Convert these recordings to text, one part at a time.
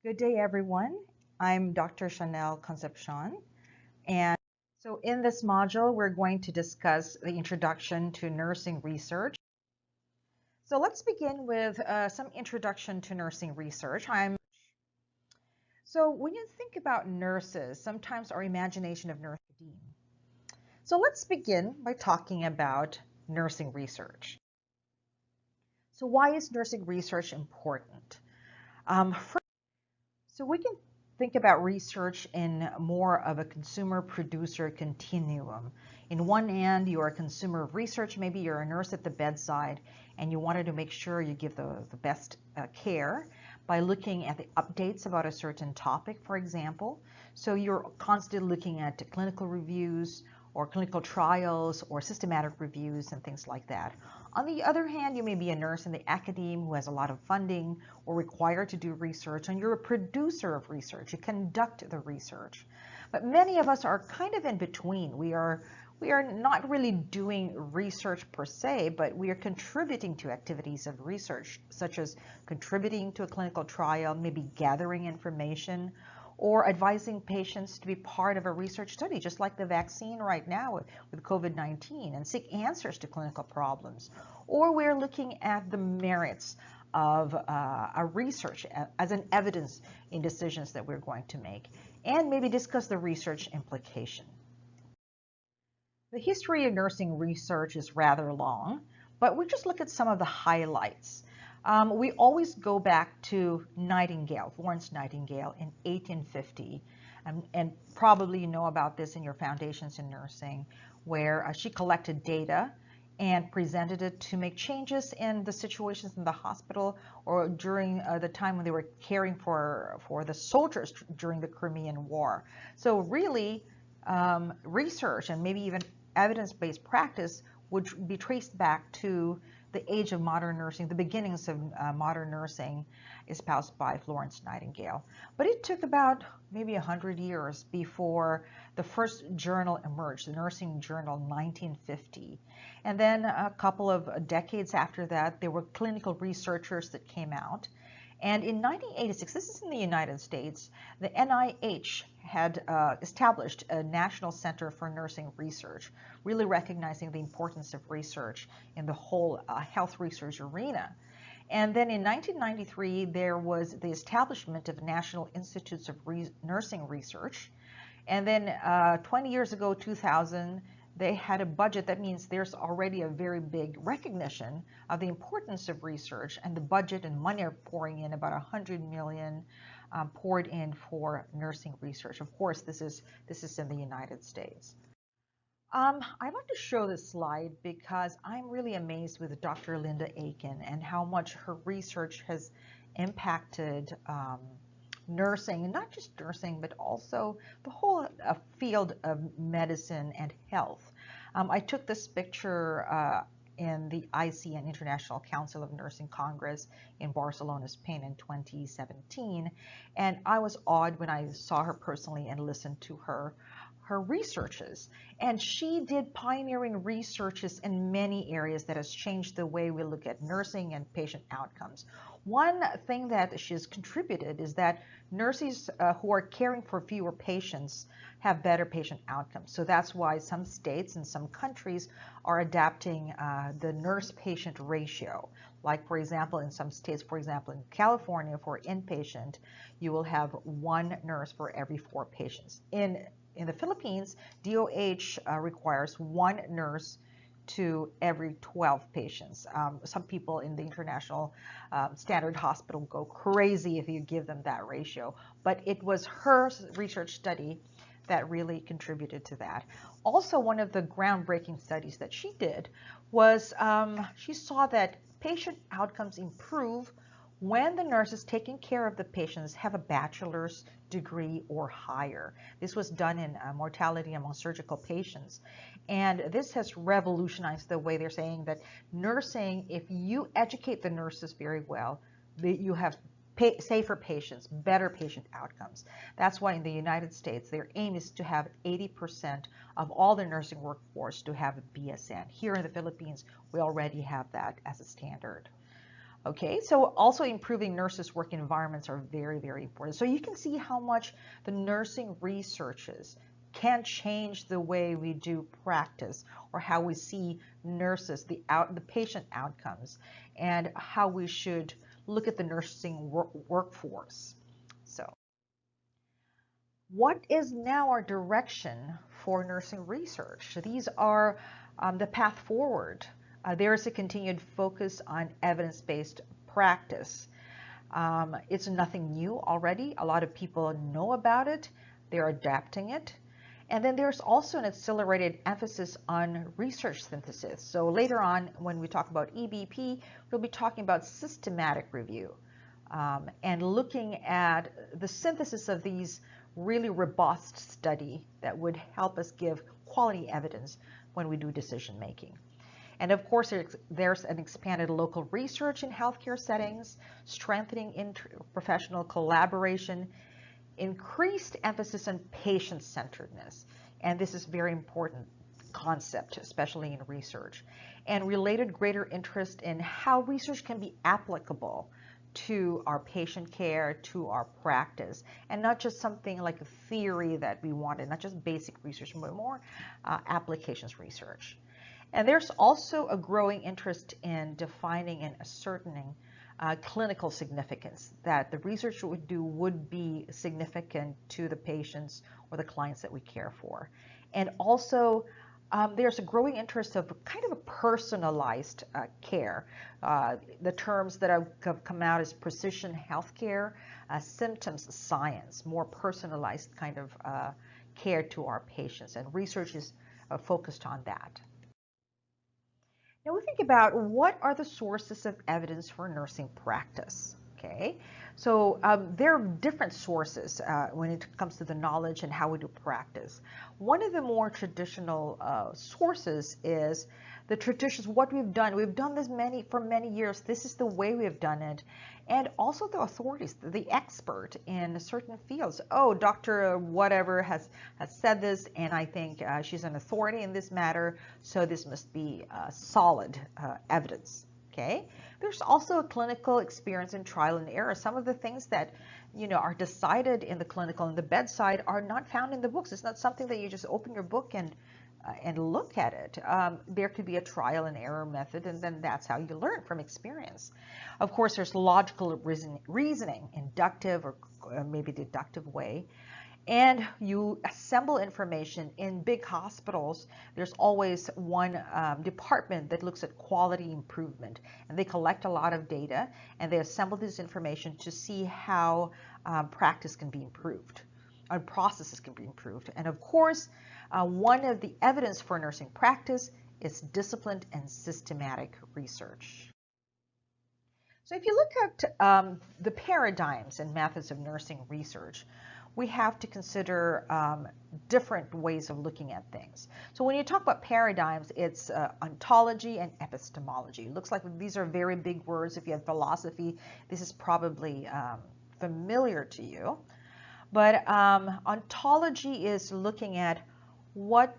Good day, everyone. I'm Dr. Chanell Concepcion, and so in this module, we're going to discuss the introduction to nursing research. So let's begin with some introduction to nursing research. So when you think about nurses, sometimes our imagination of nurses is dim. So let's begin by talking about nursing research. So why is nursing research important? So we can think about research in more of a consumer-producer continuum. In one end, you're a consumer of research. Maybe you're a nurse at the bedside, and you wanted to make sure you give the best care by looking at the updates about a certain topic, for example. So you're constantly looking at clinical reviews or clinical trials or systematic reviews and things like that. On the other hand, you may be a nurse in the academe who has a lot of funding or required to do research, and you're a producer of research. You conduct the research. But many of us are kind of in between. We are not really doing research per se, but we are contributing to activities of research, such as contributing to a clinical trial, maybe gathering information, or advising patients to be part of a research study, just like the vaccine right now with COVID-19, and seek answers to clinical problems. Or we're looking at the merits of a research as an evidence in decisions that we're going to make, and maybe discuss the research implication. The history of nursing research is rather long, but we just look at some of the highlights. We always go back to Nightingale, Florence Nightingale in 1850, and probably you know about this in your foundations in nursing, where she collected data and presented it to make changes in the situations in the hospital or during the time when they were caring for the soldiers during the Crimean War. So really, research and maybe even evidence-based practice would be traced back to the age of modern nursing, the beginnings of modern nursing espoused by Florence Nightingale. But it took about maybe 100 years before the first journal emerged, the Nursing Journal, 1950. And then a couple of decades after that, there were clinical researchers that came out. And in 1986, this is in the United States, the NIH had established a National Center for Nursing Research, really recognizing the importance of research in the whole health research arena. And then in 1993, there was the establishment of National Institutes of Nursing Research. And then 20 years ago, 2000, they had a budget. That means there's already a very big recognition of the importance of research, and the budget and money are pouring in, about 100 million poured in for nursing research. Of course, this is in the United States. I'd like to show this slide because I'm really amazed with Dr. Linda Aiken and how much her research has impacted nursing, and not just nursing, but also the whole field of medicine and health. I took this picture in the ICN, International Council of Nursing Congress in Barcelona, Spain in 2017, and I was awed when I saw her personally and listened to her researches. And she did pioneering researches in many areas that has changed the way we look at nursing and patient outcomes. One thing that she's contributed is that nurses who are caring for fewer patients have better patient outcomes. So that's why some states and some countries are adapting the nurse-patient ratio. Like, for example, in some states, for example, in California, for inpatient, you will have one nurse for every 4 patients. In the Philippines, DOH requires one nurse to every 12 patients. Some people in the international standard hospital go crazy if you give them that ratio. But it was her research study that really contributed to that. Also, one of the groundbreaking studies that she did was she saw that patient outcomes improve when the nurses taking care of the patients have a bachelor's degree or higher. This was done in mortality among surgical patients. And this has revolutionized the way they're saying that nursing, if you educate the nurses very well, you have safer patients, better patient outcomes. That's why in the United States, their aim is to have 80% of all the nursing workforce to have a BSN. Here in the Philippines, we already have that as a standard. Okay, so also improving nurses' work environments are very, very important. So you can see how much the nursing researches can change the way we do practice or how we see nurses, the patient outcomes, and how we should look at the nursing workforce. So what is now our direction for nursing research? These are the path forward. There is a continued focus on evidence-based practice. It's nothing new already. A lot of people know about it. They're adapting it. And then there's also an accelerated emphasis on research synthesis. So later on, when we talk about EBP, we'll be talking about systematic review and looking at the synthesis of these really robust study that would help us give quality evidence when we do decision making. And of course, there's an expanded local research in healthcare settings, strengthening interprofessional collaboration, increased emphasis on patient-centeredness. And this is a very important concept, especially in research. And related greater interest in how research can be applicable to our patient care, to our practice, and not just something like a theory that we wanted, not just basic research, but more applications research. And there's also a growing interest in defining and ascertaining clinical significance, that the research would do would be significant to the patients or the clients that we care for. And also, there's a growing interest of kind of a personalized care. The terms that have come out is precision healthcare, symptoms science, more personalized kind of care to our patients, and research is focused on that. Now we think about what are the sources of evidence for nursing practice. Okay, so there are different sources when it comes to the knowledge and how we do practice. One of the more traditional sources is the traditions, what we've done. We've done this for many years. This is the way we have done it. And also the authorities, the expert in certain fields. Oh, Dr. whatever has said this, and I think she's an authority in this matter, so this must be solid evidence. Okay. There's also a clinical experience in trial and error. Some of the things that are decided in the clinical and the bedside are not found in the books. It's not something that you just open your book and look at it. There could be a trial and error method, and then that's how you learn from experience. Of course, there's logical reasoning, inductive or maybe deductive way. And you assemble information. In big hospitals, there's always one department that looks at quality improvement, and they collect a lot of data and they assemble this information to see how practice can be improved, and processes can be improved. And of course, one of the evidence for nursing practice is disciplined and systematic research. So if you look at the paradigms and methods of nursing research, we have to consider different ways of looking at things. So when you talk about paradigms, it's ontology and epistemology. It looks like these are very big words. If you have philosophy, this is probably familiar to you. But ontology is looking at what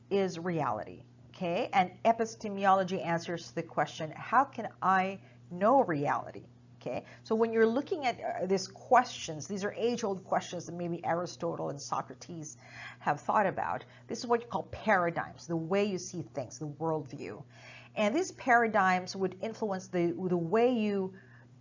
is reality, okay? And epistemology answers the question, how can I know reality? Okay, so when you're looking at these questions, these are age-old questions that maybe Aristotle and Socrates have thought about. This is what you call paradigms, the way you see things, the worldview. And these paradigms would influence the way you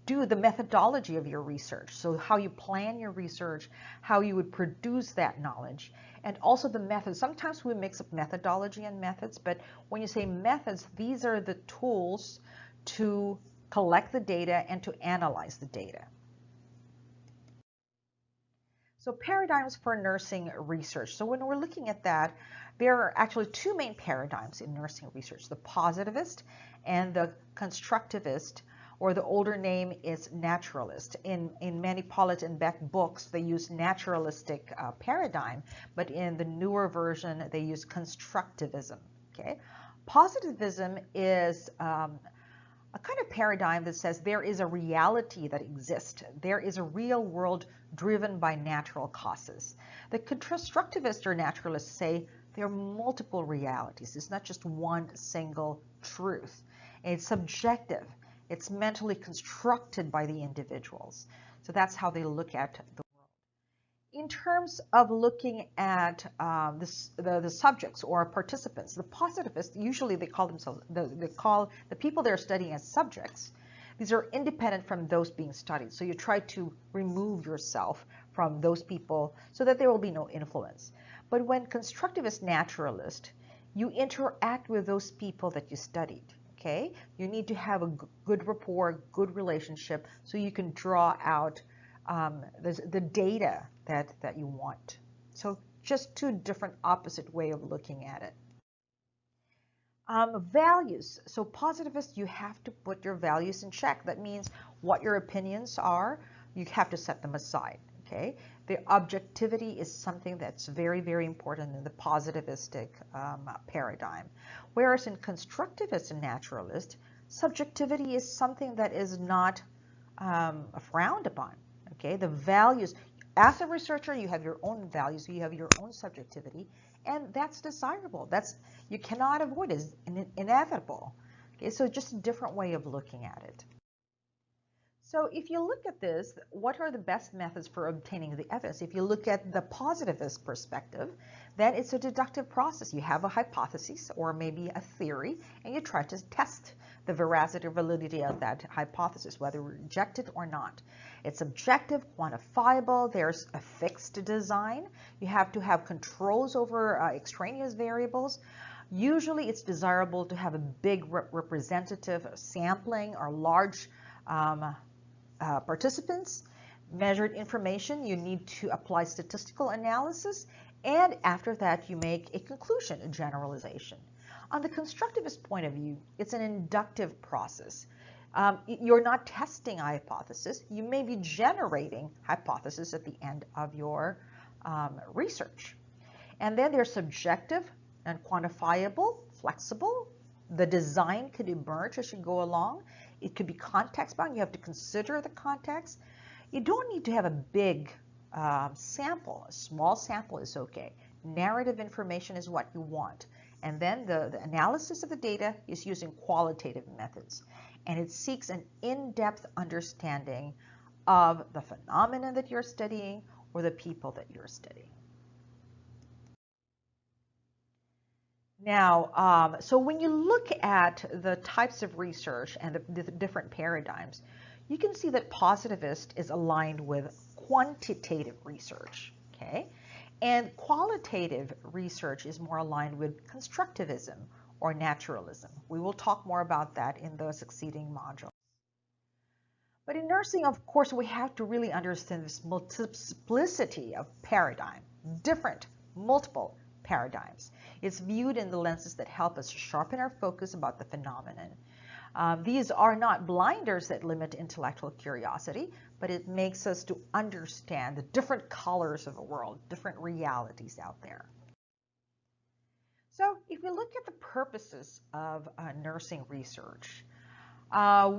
do the methodology of your research. So how you plan your research, how you would produce that knowledge, and also the methods. Sometimes we mix up methodology and methods, but when you say methods, these are the tools to collect the data and to analyze the data. So paradigms for nursing research. So when we're looking at that, there are actually two main paradigms in nursing research, the positivist and the constructivist, or the older name is naturalist. In many Pollitt and Beck books, they use naturalistic paradigm, but in the newer version, they use constructivism. Okay, positivism is a kind of paradigm that says there is a reality that exists. There is a real world driven by natural causes. The constructivists or naturalists say there are multiple realities. It's not just one single truth. It's subjective. It's mentally constructed by the individuals. So that's how they look at the world. In terms of looking at the subjects or participants, the positivists, usually they call themselves, they call the people they're studying as subjects. These are independent from those being studied. So you try to remove yourself from those people so that there will be no influence. But when constructivist naturalist, you interact with those people that you studied. Okay? You need to have a good rapport, good relationship, so you can draw out the data that you want. So just two different opposite way of looking at it. Values. So positivist, you have to put your values in check. That means what your opinions are, you have to set them aside. Okay? The objectivity is something that's very, very important in the positivistic paradigm. Whereas in constructivist and naturalist, subjectivity is something that is not frowned upon. Okay? The values, as a researcher, you have your own values, you have your own subjectivity, and that's desirable. You cannot avoid it. It's inevitable. Okay? So just a different way of looking at it. So if you look at this, what are the best methods for obtaining the evidence? If you look at the positivist perspective, then it's a deductive process. You have a hypothesis or maybe a theory, and you try to test the veracity or validity of that hypothesis, whether we reject it or not. It's objective, quantifiable, there's a fixed design. You have to have controls over extraneous variables. Usually it's desirable to have a big representative sampling or large participants, measured information. You need to apply statistical analysis, and after that you make a conclusion, a generalization. On the constructivist point of view, it's an inductive process. You're not testing a hypothesis. You may be generating hypotheses at the end of your research. And then they're subjective and quantifiable, flexible. The design could emerge as you go along. It could be context bound. You have to consider the context. You don't need to have a big sample. A small sample is okay. Narrative information is what you want. And then the analysis of the data is using qualitative methods. And it seeks an in-depth understanding of the phenomenon that you're studying or the people that you're studying. Now, so when you look at the types of research and the different paradigms, you can see that positivist is aligned with quantitative research, okay? And qualitative research is more aligned with constructivism or naturalism. We will talk more about that in the succeeding modules. But in nursing, of course, we have to really understand this multiplicity of paradigm, different, multiple paradigms. It's viewed in the lenses that help us sharpen our focus about the phenomenon. These are not blinders that limit intellectual curiosity, but it makes us to understand the different colors of the world, different realities out there. So if we look at the purposes of nursing research,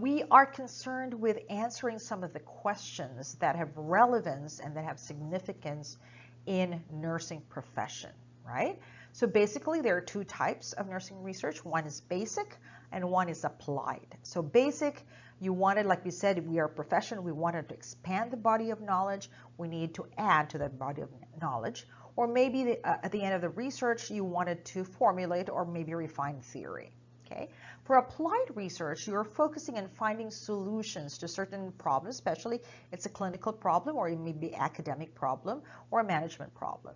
we are concerned with answering some of the questions that have relevance and that have significance in nursing profession, right? So basically there are two types of nursing research. One is basic and one is applied. So basic, you wanted, like we said, we are a profession, we wanted to expand the body of knowledge, we need to add to that body of knowledge. Or maybe at the end of the research, you wanted to formulate or maybe refine theory. Okay? For applied research, you're focusing on finding solutions to certain problems, especially it's a clinical problem or it may be academic problem or a management problem.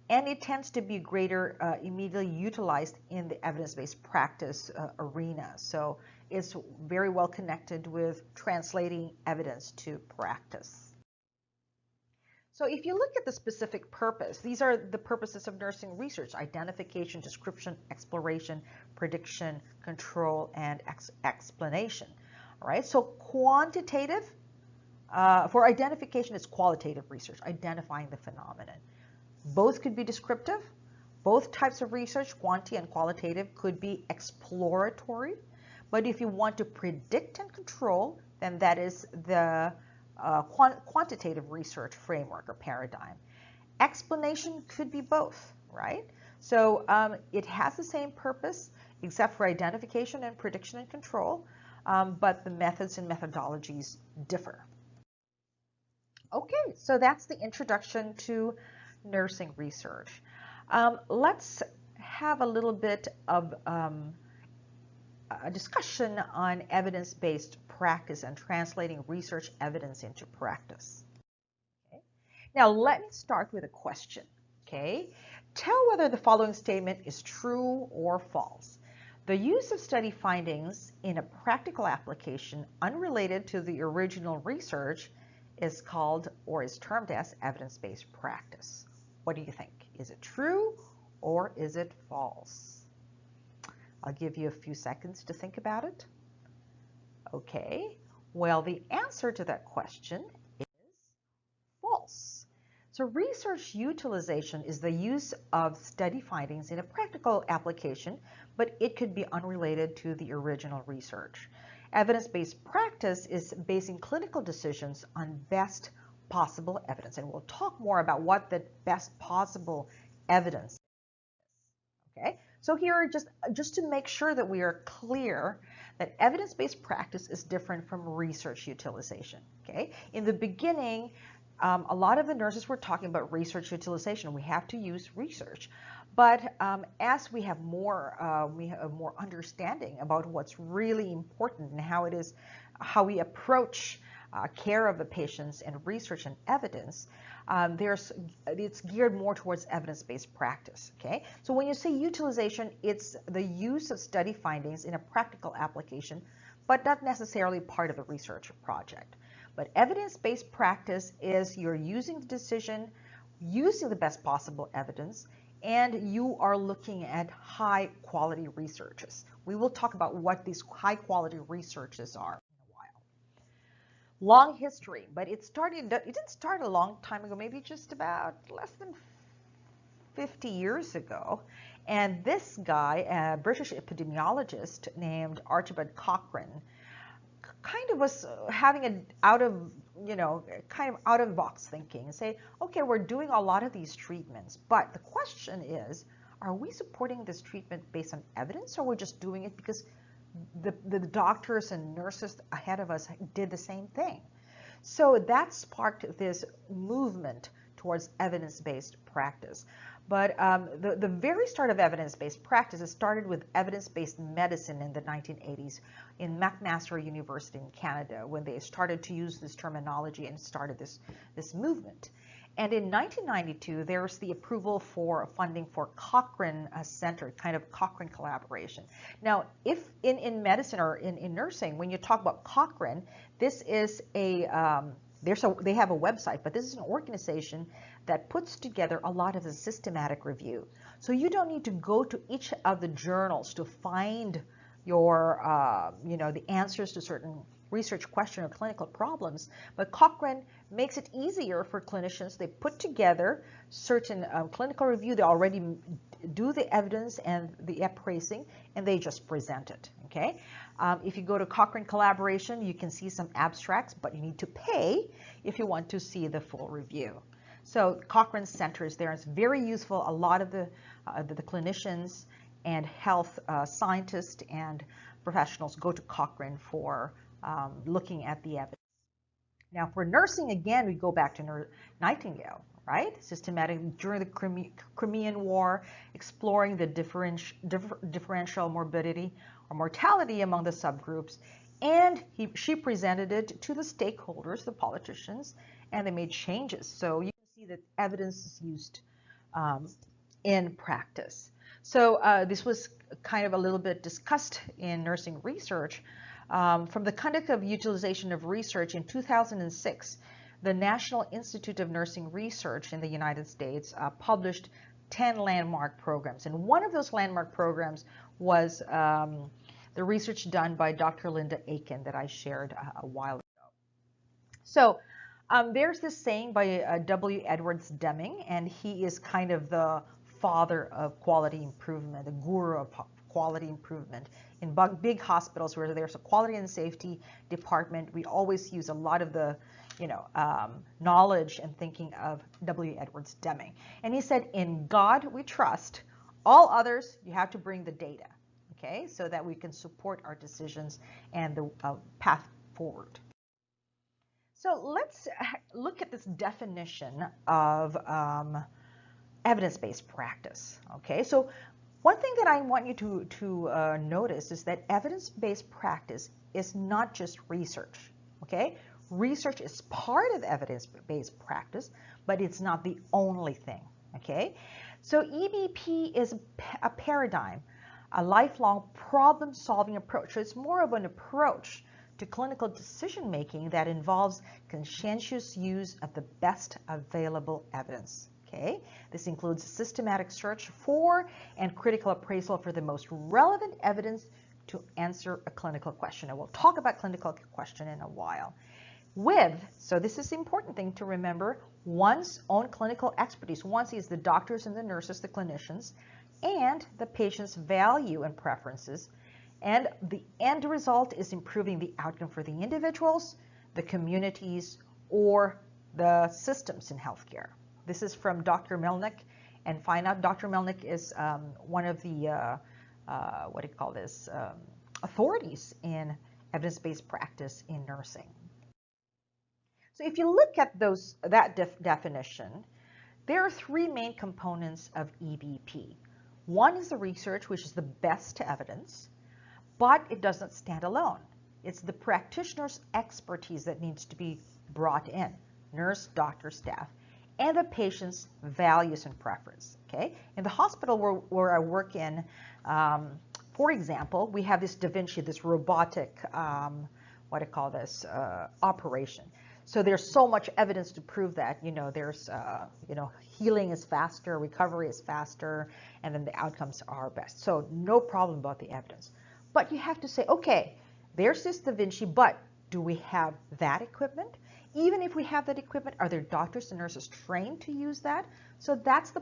And it tends to be greater immediately utilized in the evidence-based practice arena. So it's very well connected with translating evidence to practice. So if you look at the specific purpose, these are the purposes of nursing research: identification, description, exploration, prediction, control, and explanation. All right, so quantitative, for identification, it's qualitative research, identifying the phenomenon. Both could be descriptive. Both types of research, quantity and qualitative, could be exploratory. But if you want to predict and control, then that is the quantitative research framework or paradigm. Explanation could be both, right? So it has the same purpose, except for identification and prediction and control. but the methods and methodologies differ. Okay, so that's the introduction to nursing research. Let's have a little bit of a discussion on evidence-based practice and translating research evidence into practice. Okay. Now, let me start with a question. Okay, tell whether the following statement is true or false. The use of study findings in a practical application unrelated to the original research is called or is termed as evidence-based practice. What do you think? Is it true or is it false? I'll give you a few seconds to think about it. Okay, well, the answer to that question is false. So research utilization is the use of study findings in a practical application, but it could be unrelated to the original research. Evidence-based practice is basing clinical decisions on best possible evidence, and we'll talk more about what the best possible evidence is. Okay, so here, just to make sure that we are clear that evidence-based practice is different from research utilization. Okay, in the beginning, a lot of the nurses were talking about research utilization. We have to use research, but as we have more understanding about what's really important and how we approach care of the patients and research and evidence, it's geared more towards evidence-based practice. Okay, so when you say utilization, it's the use of study findings in a practical application, but not necessarily part of a research project. But evidence-based practice is you're using the decision, using the best possible evidence, and you are looking at high-quality researches. We will talk about what these high-quality researches are. Long history, but it didn't start a long time ago, maybe just about less than 50 years ago. And this guy, a British epidemiologist named Archibald Cochrane, kind of was having an out of the box thinking and say, okay, we're doing a lot of these treatments, but the question is, are we supporting this treatment based on evidence, or we're just doing it because the doctors and nurses ahead of us did the same thing? So that sparked this movement towards evidence-based practice. But the very start of evidence-based practice, it started with evidence-based medicine in the 1980s in McMaster University in Canada, when they started to use this terminology and started this movement. And in 1992, there was the approval for funding for Cochrane Center, kind of Cochrane collaboration. Now, if in medicine or in nursing, when you talk about Cochrane, this is they have a website, but this is an organization that puts together a lot of the systematic review. So you don't need to go to each of the journals to find your, the answers to certain research question or clinical problems, but Cochrane makes it easier for clinicians. They put together certain clinical review. They already do the evidence and the appraising, and they just present it. Okay. If you go to Cochrane Collaboration, you can see some abstracts, but you need to pay if you want to see the full review. So Cochrane Center is there. It's very useful. A lot of the clinicians and health scientists and professionals go to Cochrane for looking at the evidence. Now for nursing, again, we go back to Nightingale, right? Systematic during the Crimean War, exploring the differential morbidity or mortality among the subgroups. And she presented it to the stakeholders, the politicians, and they made changes. So you can see that evidence is used in practice. So this was kind of a little bit discussed in nursing research. From the conduct of utilization of research in 2006, the National Institute of Nursing Research in the United States published 10 landmark programs. And one of those landmark programs was the research done by Dr. Linda Aiken that I shared a while ago. So there's this saying by W. Edwards Deming, and he is kind of the father of quality improvement, the guru of quality improvement. In big hospitals where there's a quality and safety department, we always use a lot of the knowledge and thinking of W. Edwards Deming. And he said, in God we trust, all others you have to bring the data. okay, so that we can support our decisions and the path forward. So let's look at this definition of evidence-based practice, okay? So one thing that I want you to notice is that evidence-based practice is not just research, okay? Research is part of evidence-based practice, but it's not the only thing, okay? So EBP is a paradigm, a lifelong problem-solving approach. So it's more of an approach to clinical decision-making that involves conscientious use of the best available evidence. Okay, this includes systematic search for and critical appraisal for the most relevant evidence to answer a clinical question. And we'll talk about clinical question in a while. So this is the important thing to remember, one's own clinical expertise. One is the doctors and the nurses, the clinicians, and the patient's value and preferences. And the end result is improving the outcome for the individuals, the communities, or the systems in healthcare. This is from Dr. Melnick, and find out Dr. Melnick is one of the, authorities in evidence-based practice in nursing. So if you look at that definition, there are three main components of EBP. One is the research, which is the best evidence, but it doesn't stand alone. It's the practitioner's expertise that needs to be brought in, nurse, doctor, staff, and the patient's values and preference, okay? In the hospital where I work in, for example, we have this Da Vinci, this robotic, operation. So there's so much evidence to prove that, there's, healing is faster, recovery is faster, and then the outcomes are best. So no problem about the evidence. But you have to say, okay, there's this Da Vinci, but do we have that equipment? Even if we have that equipment, are there doctors and nurses trained to use that? So that's the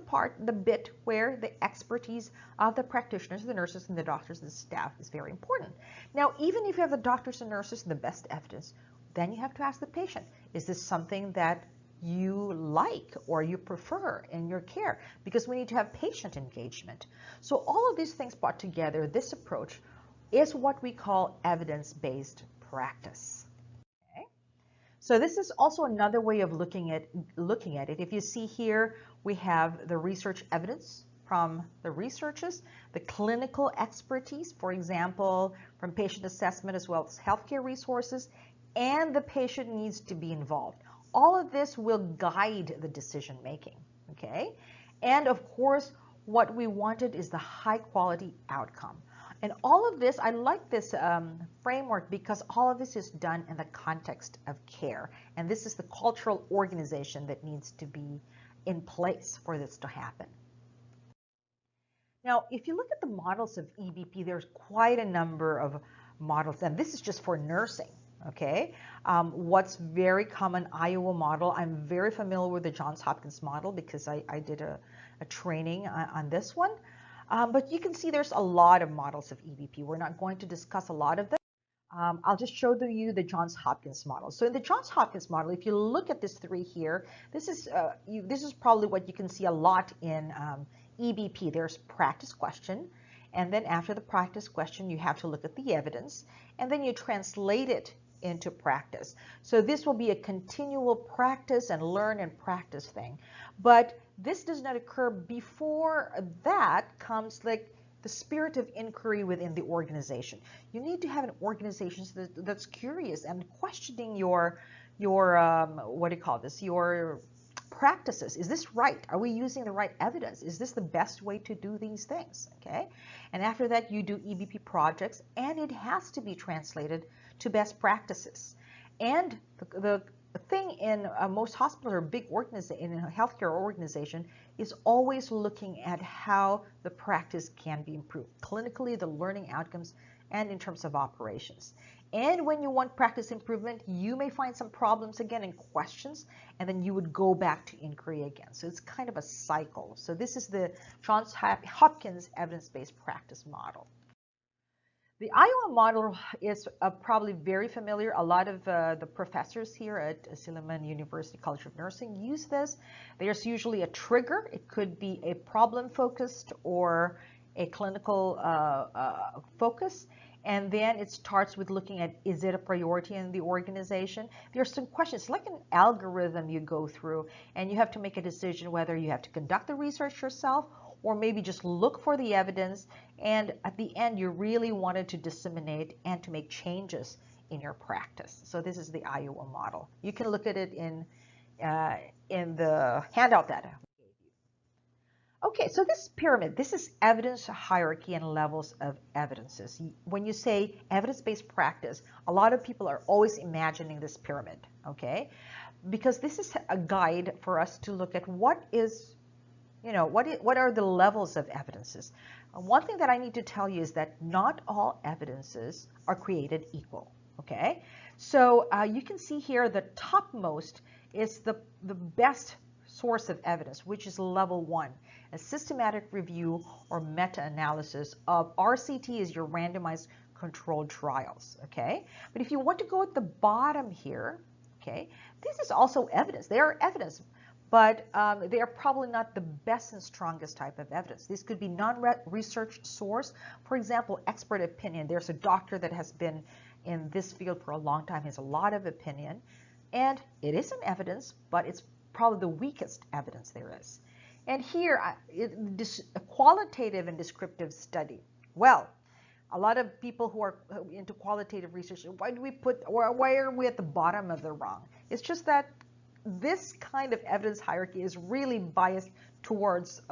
bit where the expertise of the practitioners, the nurses and the doctors and the staff is very important. Now, even if you have the doctors and nurses and the best evidence, then you have to ask the patient, is this something that you like or you prefer in your care? Because we need to have patient engagement. So all of these things brought together, this approach is what we call evidence-based practice. So this is also another way of looking at it. If you see here, we have the research evidence from the researchers, the clinical expertise, for example, from patient assessment as well as healthcare resources, and the patient needs to be involved. All of this will guide the decision making, okay? And of course, what we wanted is the high quality outcome. And all of this, I like this framework because all of this is done in the context of care. And this is the cultural organization that needs to be in place for this to happen. Now, if you look at the models of EBP, there's quite a number of models, and this is just for nursing, okay? What's very common, Iowa model. I'm very familiar with the Johns Hopkins model because I did a training on this one. But you can see there's a lot of models of EBP. We're not going to discuss a lot of them. I'll just show you the Johns Hopkins model. So in the Johns Hopkins model, if you look at this three here, this is probably what you can see a lot in EBP. There's practice question, and then after the practice question, you have to look at the evidence, and then you translate it into practice. So this will be a continual practice and learn and practice thing. But this does not occur before that comes like the spirit of inquiry within the organization. You need to have an organization that's curious and questioning your practices. Is this right? Are we using the right evidence? Is this the best way to do these things? Okay. And after that, you do EBP projects, and it has to be translated to best practices. And the thing in most hospitals or big in a healthcare organization is always looking at how the practice can be improved clinically, the learning outcomes, and in terms of operations. And when you want practice improvement, you may find some problems again and questions, and then you would go back to inquiry again. So it's kind of a cycle. So this is the Johns Hopkins evidence-based practice model. The Iowa model is probably very familiar. A lot of the professors here at Silliman University College of Nursing use this. There's usually a trigger. It could be a problem-focused or a clinical focus. And then it starts with looking at, is it a priority in the organization? There are some questions, like an algorithm you go through, and you have to make a decision whether you have to conduct the research yourself or maybe just look for the evidence. And at the end, you really wanted to disseminate and to make changes in your practice. So this is the Iowa model. You can look at it in the handout that I gave you. Okay, so this pyramid, this is evidence hierarchy and levels of evidences. When you say evidence-based practice, a lot of people are always imagining this pyramid, okay? Because this is a guide for us to look at what are the levels of evidences. One thing that I need to tell you is that not all evidences are created equal, okay? So you can see here the topmost is the best source of evidence, which is level 1, a systematic review or meta-analysis of RCT is your randomized controlled trials, okay? But if you want to go at the bottom here, okay, this is also evidence. They are evidence, but they are probably not the best and strongest type of evidence. This could be non-research source. For example, expert opinion. There's a doctor that has been in this field for a long time, has a lot of opinion, and it is an evidence, but it's probably the weakest evidence there is. And here, a qualitative and descriptive study. Well, a lot of people who are into qualitative research, why are we at the bottom of the rung? It's just that this kind of evidence hierarchy is really biased towards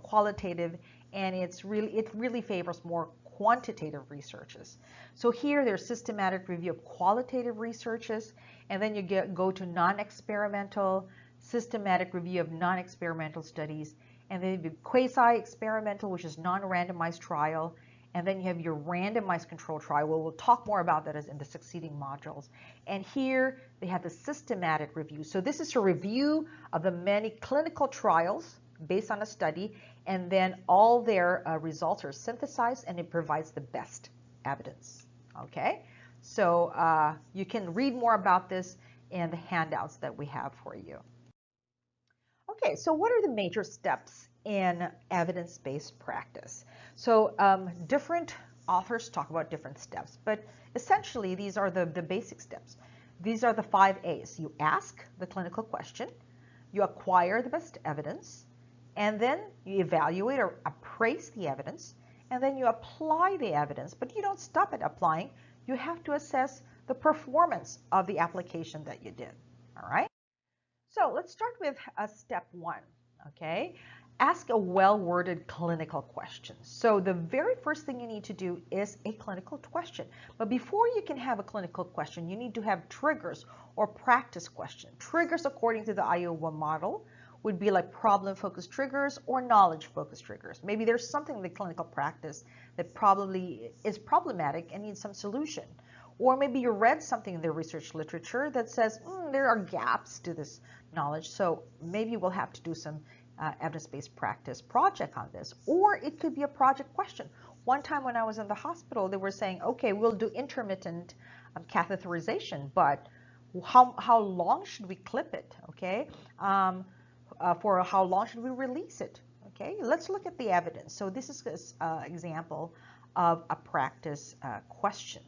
qualitative, and it really favors more quantitative researches. So here there's systematic review of qualitative researches, and then you go to non-experimental, systematic review of non-experimental studies, and then you have quasi-experimental, which is non-randomized trial, and then you have your randomized control trial. Well, we'll talk more about that in the succeeding modules. And here they have the systematic review. So this is a review of the many clinical trials based on a study, and then all their results are synthesized, and it provides the best evidence. Okay, so you can read more about this in the handouts that we have for you. Okay, so what are the major steps in evidence-based practice? So different authors talk about different steps, but essentially these are the basic steps. These are the 5 A's. You ask the clinical question, you acquire the best evidence, and then you evaluate or appraise the evidence, and then you apply the evidence, but you don't stop at applying. You have to assess the performance of the application that you did, all right? So let's start with step 1, okay? Ask a well-worded clinical question. So the very first thing you need to do is a clinical question. But before you can have a clinical question, you need to have triggers or practice questions. Triggers, according to the Iowa model, would be like problem-focused triggers or knowledge-focused triggers. Maybe there's something in the clinical practice that probably is problematic and needs some solution. Or maybe you read something in the research literature that says there are gaps to this knowledge, so maybe we'll have to do some evidence-based practice project on this. Or it could be a project question. One time when I was in the hospital, they were saying, okay, we'll do intermittent catheterization, but how long should we clip it, okay? For how long should we release it, okay? Let's look at the evidence. So this is an example of a practice question.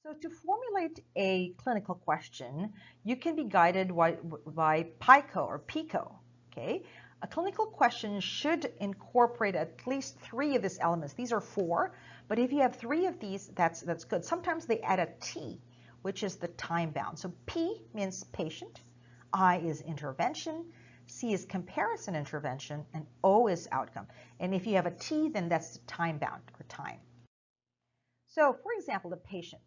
So to formulate a clinical question, you can be guided by PICO, okay? A clinical question should incorporate at least 3 of these elements. These are 4, but if you have 3 of these, that's good. Sometimes they add a T, which is the time bound. So P means patient, I is intervention, C is comparison intervention, and O is outcome. And if you have a T, then that's time bound or time. So for example, the patient.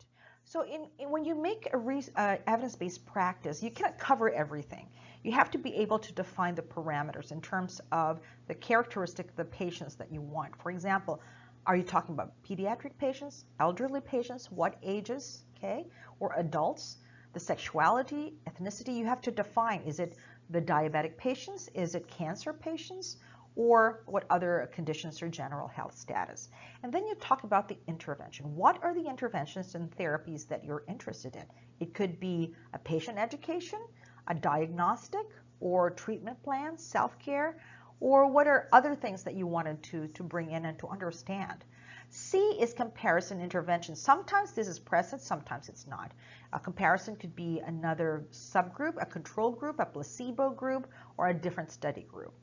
So when you make a evidence-based practice, you cannot cover everything. You have to be able to define the parameters in terms of the characteristic of the patients that you want. For example, are you talking about pediatric patients, elderly patients, what ages, okay, or adults? The sexuality, ethnicity, you have to define. Is it the diabetic patients? Is it cancer patients? Or what other conditions or general health status. And then you talk about the intervention. What are the interventions and therapies that you're interested in? It could be a patient education, a diagnostic, or treatment plan, self-care, Or what are other things that you wanted to bring in and to understand? C is comparison intervention. Sometimes this is present, sometimes it's not. A comparison could be another subgroup, a control group, a placebo group, or a different study group.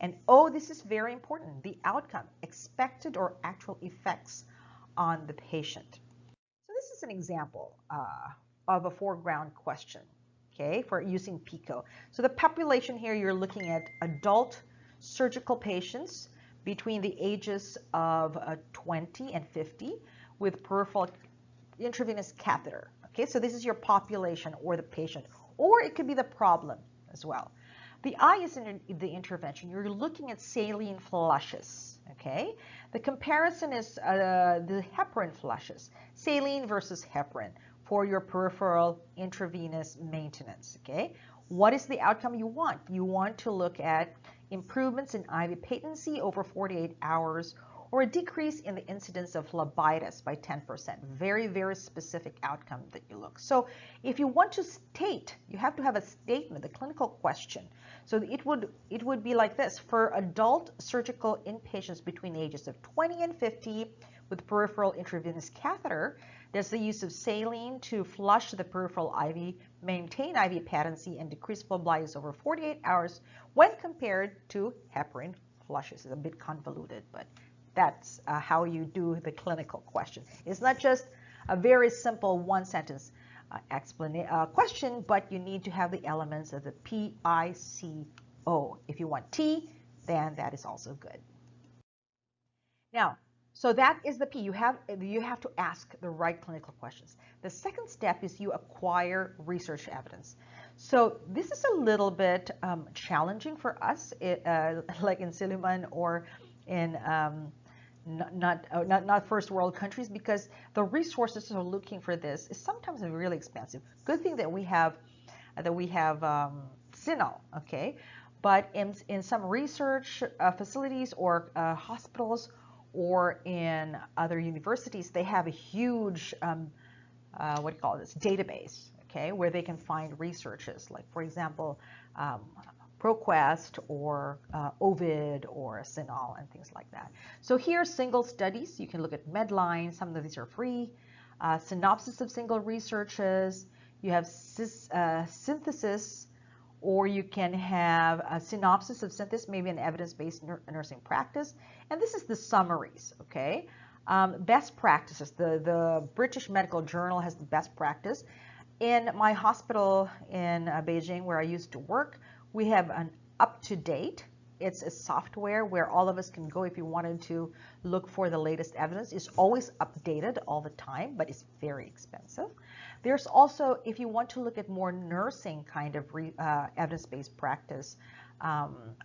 And O, this is very important, the outcome, expected or actual effects on the patient. So this is an example of a foreground question, okay, for using PICO. So the population here, you're looking at adult surgical patients between the ages of 20 and 50 with peripheral intravenous catheter. Okay, so this is your population or the patient, or it could be the problem as well. The I is in the intervention. You're looking at saline flushes. Okay, the comparison is the heparin flushes, saline versus heparin for your peripheral intravenous maintenance. Okay, what is the outcome you want? You want to look at improvements in IV patency over 48 hours, or a decrease in the incidence of phlebitis by 10%. Very, very specific outcome that you look. So if you want to state, you have to have a statement, a clinical question. So it would be like this. For adult surgical inpatients between the ages of 20 and 50 with peripheral intravenous catheter, there's the use of saline to flush the peripheral IV, maintain IV patency, and decrease phlebitis over 48 hours when compared to heparin flushes. It's a bit convoluted, but that's how you do the clinical question. It's not just a very simple one-sentence question, but you need to have the elements of the PICO. If you want T, then that is also good. Now, so that is the P. You have to ask the right clinical questions. The second step is you acquire research evidence. So this is a little bit challenging for us, like in Silliman or in not first world countries, because the resources are looking for this is sometimes really expensive. Good thing that we have Chanell, okay? But in some research facilities or hospitals or in other universities, they have a huge what do you call this, database, okay, where they can find researches, like for example ProQuest or Ovid or Chanell and things like that. So here, single studies, you can look at Medline. Some of these are free. Synopsis of single researches. You have synthesis, or you can have a synopsis of synthesis, maybe an evidence-based nursing practice. And this is the summaries, okay? Best practices. The British Medical Journal has the best practice. In my hospital in Beijing, where I used to work, we have an up-to-date. It's a software where all of us can go if you wanted to look for the latest evidence. It's always updated all the time, but it's very expensive. There's also, if you want to look at more nursing kind of evidence-based practice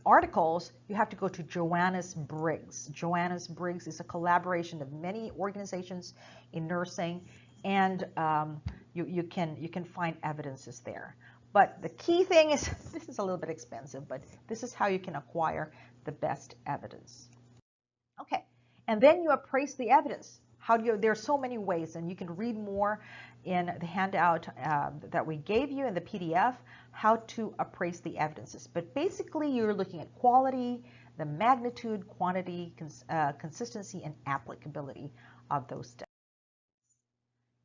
articles, you have to go to Joannes Briggs. Joannes Briggs is a collaboration of many organizations in nursing, and you can find evidences there. But the key thing is, this is a little bit expensive, but this is how you can acquire the best evidence. Okay, and then you appraise the evidence. There are so many ways, and you can read more in the handout that we gave you in the PDF, how to appraise the evidences. But basically, you're looking at quality, the magnitude, quantity, consistency, and applicability of those studies.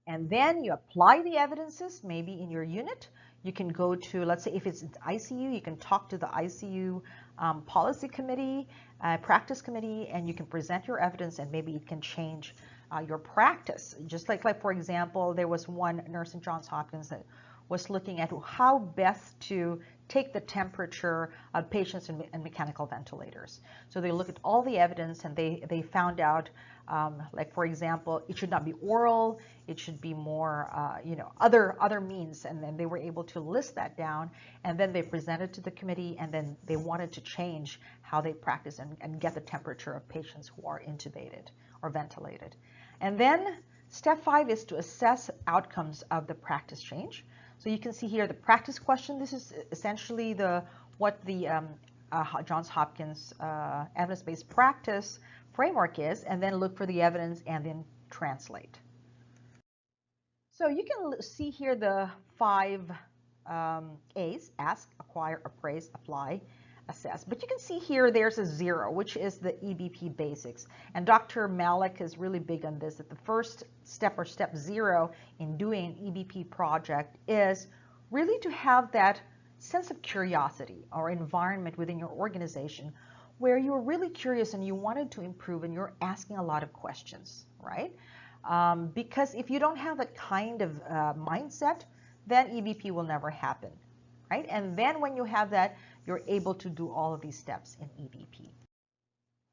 And then you apply the evidences, maybe in your unit. You can go to, let's say if it's ICU, you can talk to the ICU policy committee, practice committee, and you can present your evidence, and maybe it can change your practice. Just like for example, there was one nurse in Johns Hopkins that was looking at how best to take the temperature of patients in mechanical ventilators. So they looked at all the evidence, and they found out, like for example, it should not be oral, it should be more, other means, and then they were able to list that down, and then they presented to the committee, and then they wanted to change how they practice and get the temperature of patients who are intubated or ventilated. And then step 5 is to assess outcomes of the practice change. So you can see here the practice question. This is essentially what the Johns Hopkins evidence-based practice framework is, and then look for the evidence and then translate. So you can see here the 5 A's: ask, acquire, appraise, apply, assessed. But you can see here there's a 0, which is the EBP basics. And Dr. Malik is really big on this, that the first step or step 0 in doing an EBP project is really to have that sense of curiosity or environment within your organization where you're really curious and you wanted to improve and you're asking a lot of questions, right? Because if you don't have that kind of mindset, then EBP will never happen, right? And then when you have that, you're able to do all of these steps in EBP.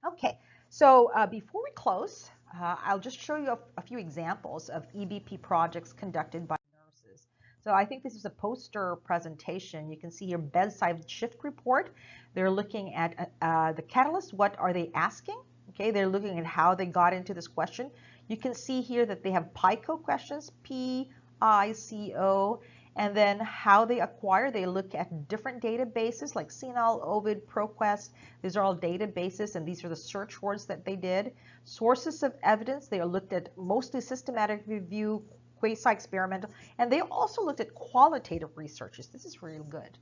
Okay, so before we close, I'll just show you a few examples of EBP projects conducted by nurses. So I think this is a poster presentation. You can see here bedside shift report. They're looking at the catalyst. What are they asking? Okay, they're looking at how they got into this question. You can see here that they have PICO questions, P-I-C-O, and then how they acquire. They look at different databases like Chanell, Ovid, ProQuest. These are all databases, and these are the search words that they did. Sources of evidence, they looked at mostly systematic review, quasi-experimental, and they also looked at qualitative researches. This is really good.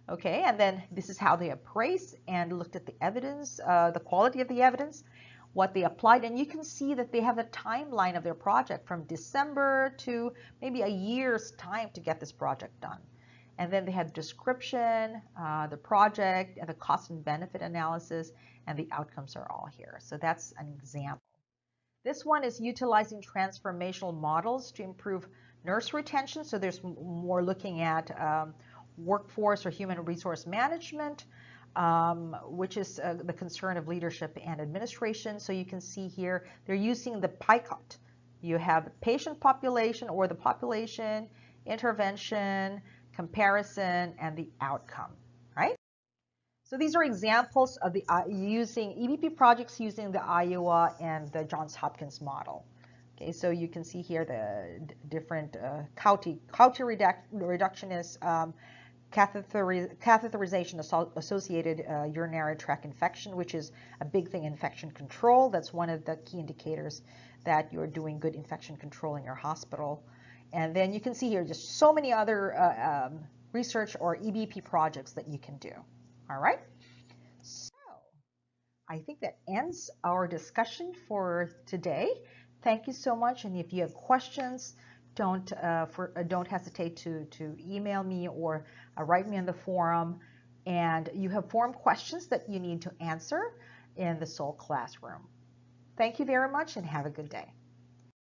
Okay, and then this is how they appraised and looked at the evidence, the quality of the evidence, what they applied, and you can see that they have a timeline of their project from December to maybe a year's time to get this project done. And then they had description, the project, and the cost and benefit analysis, and the outcomes are all here. So that's an example. This one is utilizing transformational models to improve nurse retention. So there's more looking at workforce or human resource management, which is the concern of leadership and administration. So you can see here they're using the PICOT. You have patient population or the population, intervention, comparison, and the outcome, right? So these are examples of the using EBP projects using the Iowa and the Johns Hopkins model. Okay, so you can see here the different CAUTI reductionist, catheterization associated urinary tract infection, which is a big thing in infection control. That's one of the key indicators that you're doing good infection control in your hospital. And then you can see here just so many other research or EBP projects that you can do. All right. So I think that ends our discussion for today. Thank you so much. And if you have questions, don't hesitate to email me or write me in the forum. And you have forum questions that you need to answer in the Soul Classroom. Thank you very much and have a good day.